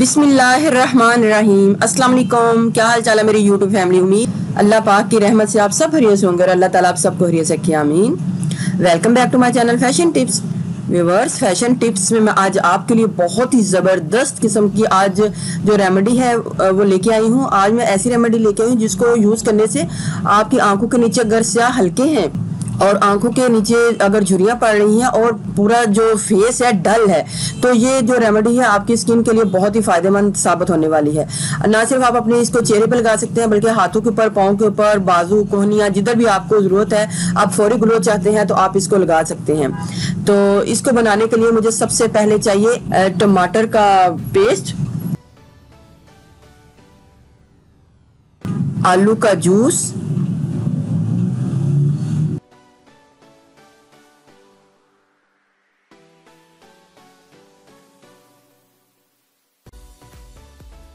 बिस्मिल्लाहिर्रहमानिर्रहीम। अस्सलाम वालेकुम। क्या हाल चाल है मेरी यूट्यूब फैमिली। उम्मीद अल्लाह पाक की रहमत से आप सब हरियत होंगे और अल्लाह ताला आप सबको हरियत से रखे, आमीन। Welcome back to my channel fashion tips. Viewers, fashion tips में मैं आज आपके लिए बहुत ही ज़बरदस्त किस्म की आज जो रेमेडी है वो लेके आई हूँ। आज मैं ऐसी रेमेडी लेके आई हूँ जिसको यूज़ करने से आपकी आंखों के नीचे अगर स्याह हल्के हैं और आंखों के नीचे अगर झुर्रियाँ पड़ रही हैं और पूरा जो फेस है डल है, तो ये जो रेमेडी है आपकी स्किन के लिए बहुत ही फायदेमंद साबित होने वाली है। ना सिर्फ आप अपने इसको चेहरे पर लगा सकते हैं बल्कि हाथों के ऊपर, पाँव के ऊपर, बाजू, कोहनियाँ, जिधर भी आपको ज़रूरत है, आप फौरी ग्लो चाहते हैं तो आप इसको लगा सकते हैं। तो इसको बनाने के लिए मुझे सबसे पहले चाहिए टमाटर का पेस्ट, आलू का जूस,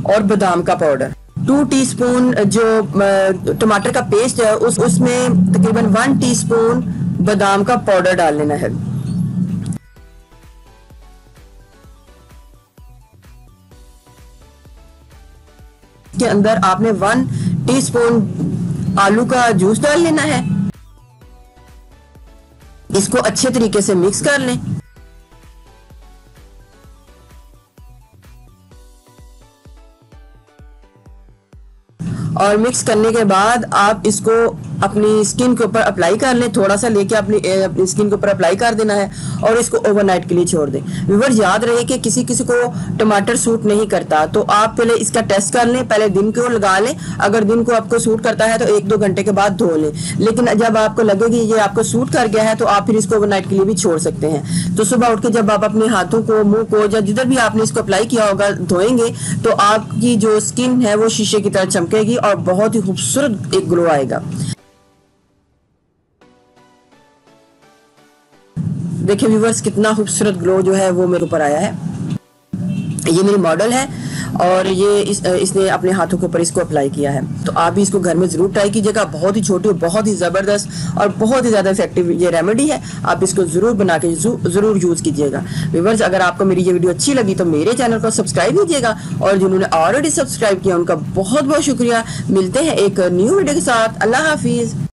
और बादाम का पाउडर। 2 टीस्पून जो टमाटर का पेस्ट है उसमें तकरीबन 1 टीस्पून बादाम का पाउडर डाल लेना है। के अंदर आपने 1 टीस्पून आलू का जूस डाल लेना है। इसको अच्छे तरीके से मिक्स कर लें। और मिक्स करने के बाद आप इसको अपनी स्किन के ऊपर अप्लाई कर लें। थोड़ा सा लेके अपनी स्किन के ऊपर अप्लाई कर देना है और इसको ओवरनाइट के लिए छोड़ दें। व्यूअर्स, याद रहे कि किसी किसी को टमाटर सूट नहीं करता, तो आप पहले इसका टेस्ट कर लें। पहले दिन को लगा लें, अगर दिन को आपको सूट करता है तो 1-2 घंटे के बाद धो लें। लेकिन जब आपको लगे कि ये आपको सूट कर गया है तो आप फिर इसको ओवरनाइट के लिए भी छोड़ सकते हैं। तो सुबह उठ के जब आप अपने हाथों को, मुंह को, या जिधर भी आपने इसको अप्लाई किया होगा धोएंगे तो आपकी जो स्किन है वो शीशे की तरह चमकेगी और बहुत ही खूबसूरत एक ग्लो आएगा। देखिए व्यूवर्स, कितना खूबसूरत ग्लो जो है वो मेरे ऊपर आया है। ये मेरी मॉडल है और ये इसने अपने हाथों के ऊपर इसको अप्लाई किया है। तो आप भी इसको घर में ज़रूर ट्राई कीजिएगा। बहुत ही छोटी, बहुत ही ज़बरदस्त और बहुत ही ज़्यादा इफेक्टिव ये रेमेडी है। आप इसको ज़रूर बना के ज़रूर यूज़ कीजिएगा। व्यूवर्स, अगर आपको मेरी ये वीडियो अच्छी लगी तो मेरे चैनल को सब्सक्राइब कीजिएगा और जिन्होंने ऑलरेडी सब्सक्राइब किया उनका बहुत बहुत शुक्रिया। मिलते हैं एक न्यू वीडियो के साथ। अल्लाह हाफिज़।